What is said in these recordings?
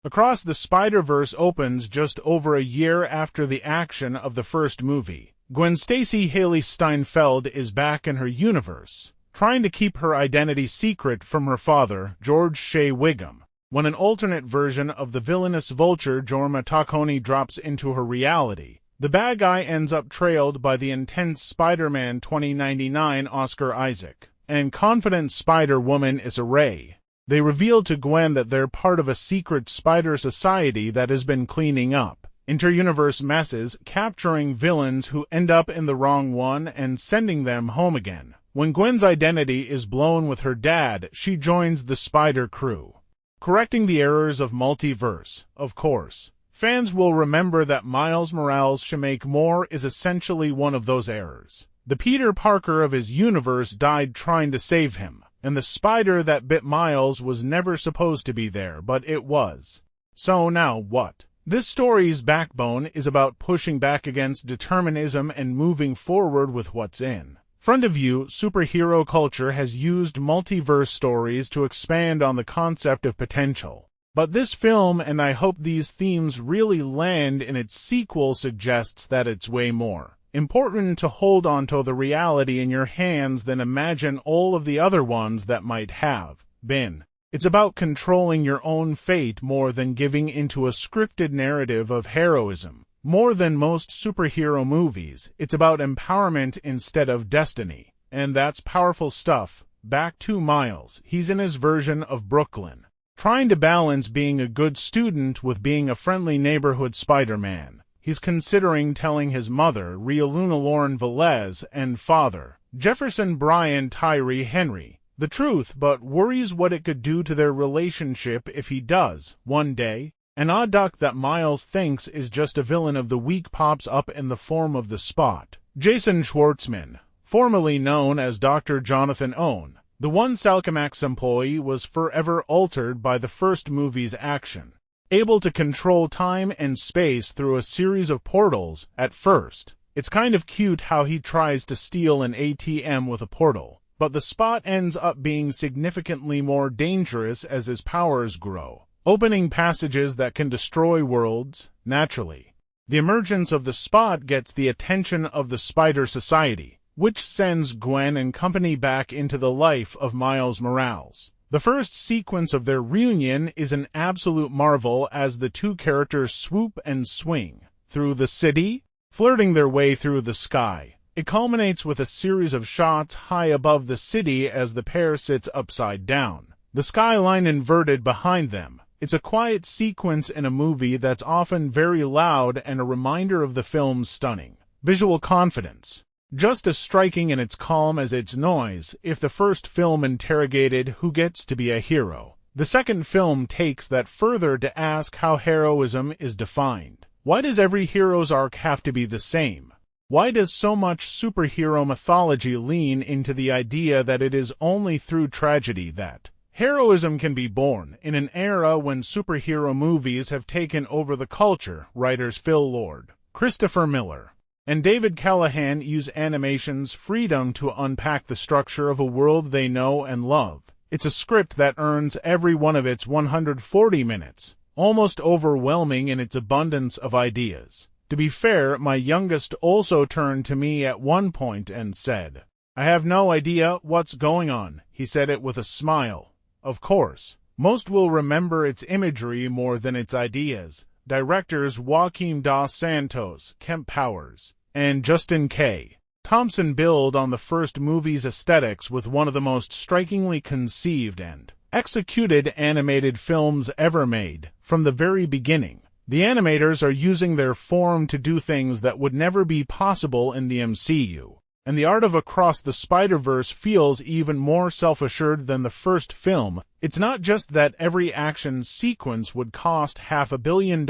Across the Spider-Verse opens just over a year after the action of the first movie. Gwen Stacy Haley Steinfeld is back in her universe, trying to keep her identity secret from her father, George Shea Wiggum, when an alternate version of the villainous Vulture Jorma Taccone drops into her reality. The bad guy ends up trailed by the intense Spider-Man 2099 Oscar Isaac, and confident Spider-Woman Issa Rae. They reveal to Gwen that they're part of a secret spider society that has been cleaning up inter-universe messes, capturing villains who end up in the wrong one and sending them home again. When Gwen's identity is blown with her dad, she joins the Spider crew, correcting the errors of multiverse, of course. Fans will remember that Miles Morales' Shamek Moore is essentially one of those errors. The Peter Parker of his universe died trying to save him, and the spider that bit Miles was never supposed to be there, but it was. So now what? This story's backbone is about pushing back against determinism and moving forward with what's in front of you. Superhero culture has used multiverse stories to expand on the concept of potential. But this film, and I hope these themes really land in its sequel, suggests that it's way more important to hold onto the reality in your hands than imagine all of the other ones that might have been. It's about controlling your own fate more than giving into a scripted narrative of heroism. More than most superhero movies, it's about empowerment instead of destiny. And that's powerful stuff. Back to Miles. He's in his version of Brooklyn, trying to balance being a good student with being a friendly neighborhood Spider-Man. He's considering telling his mother, Realuna Lauren Velez, and father, Jefferson Brian Tyree Henry, the truth, but worries what it could do to their relationship if he does. One day, an odd duck that Miles thinks is just a villain of the week pops up in the form of the Spot. Jason Schwartzman, formerly known as Dr. Jonathan Owen, the one Salcamax employee, was forever altered by the first movie's action, able to control time and space through a series of portals. At first, it's kind of cute how he tries to steal an ATM with a portal, but the Spot ends up being significantly more dangerous as his powers grow, opening passages that can destroy worlds. Naturally, the emergence of the Spot gets the attention of the Spider Society, which sends Gwen and company back into the life of Miles Morales. The first sequence of their reunion is an absolute marvel as the two characters swoop and swing through the city, flirting their way through the sky. It culminates with a series of shots high above the city as the pair sits upside down, the skyline inverted behind them. It's a quiet sequence in a movie that's often very loud and a reminder of the film's stunning visual confidence, just as striking in its calm as its noise. If the first film interrogated who gets to be a hero, the second film takes that further to ask how heroism is defined. Why does every hero's arc have to be the same? Why does so much superhero mythology lean into the idea that it is only through tragedy that heroism can be born? In an era when superhero movies have taken over the culture, writers Phil Lord, Christopher Miller, and David Callahan use animation's freedom to unpack the structure of a world they know and love. It's a script that earns every one of its 140 minutes, almost overwhelming in its abundance of ideas. To be fair, my youngest also turned to me at one point and said, "I have no idea what's going on." He said it with a smile. Of course, most will remember its imagery more than its ideas. Directors Joaquim dos Santos, Kemp Powers, and Justin K. Thompson build on the first movie's aesthetics with one of the most strikingly conceived and executed animated films ever made. From the very beginning, the animators are using their form to do things that would never be possible in the MCU. And the art of Across the Spider-Verse feels even more self-assured than the first film. It's not just that every action sequence would cost $500 million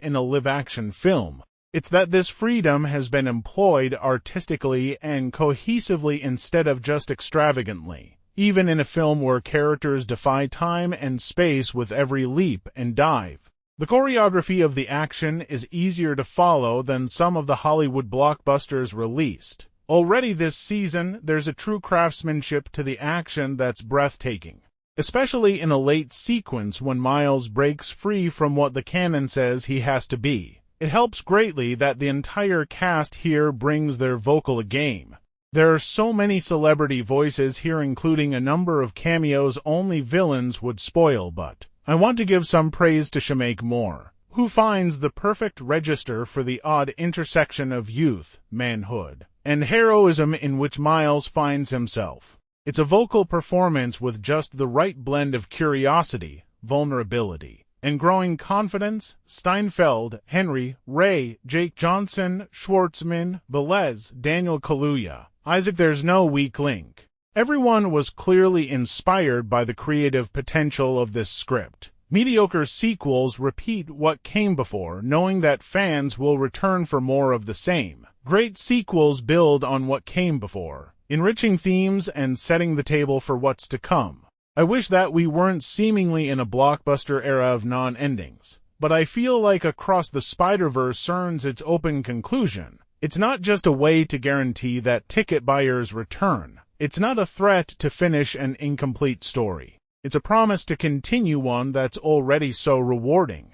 in a live-action film. It's that this freedom has been employed artistically and cohesively instead of just extravagantly, even in a film where characters defy time and space with every leap and dive. The choreography of the action is easier to follow than some of the Hollywood blockbusters released. Already this season, there's a true craftsmanship to the action that's breathtaking. especially in a late sequence when Miles breaks free from what the canon says he has to be. It helps greatly that the entire cast here brings their vocal A-game. There are so many celebrity voices here, including a number of cameos only villains would spoil, but I want to give some praise to Shameik Moore, who finds the perfect register for the odd intersection of youth, manhood, and heroism in which Miles finds himself. It's a vocal performance with just the right blend of curiosity, vulnerability, and growing confidence. Steinfeld, Henry, Ray, Jake Johnson, Schwartzman, Velez, Daniel Kaluuya, Isaac. There's no weak link. Everyone was clearly inspired by the creative potential of this script. Mediocre sequels repeat what came before, knowing that fans will return for more of the same. Great sequels build on what came before, enriching themes and setting the table for what's to come. I wish that we weren't seemingly in a blockbuster era of non-endings, but I feel like Across the Spider-Verse earns its open conclusion. It's not just a way to guarantee that ticket buyers return. It's not a threat to finish an incomplete story. It's a promise to continue one that's already so rewarding.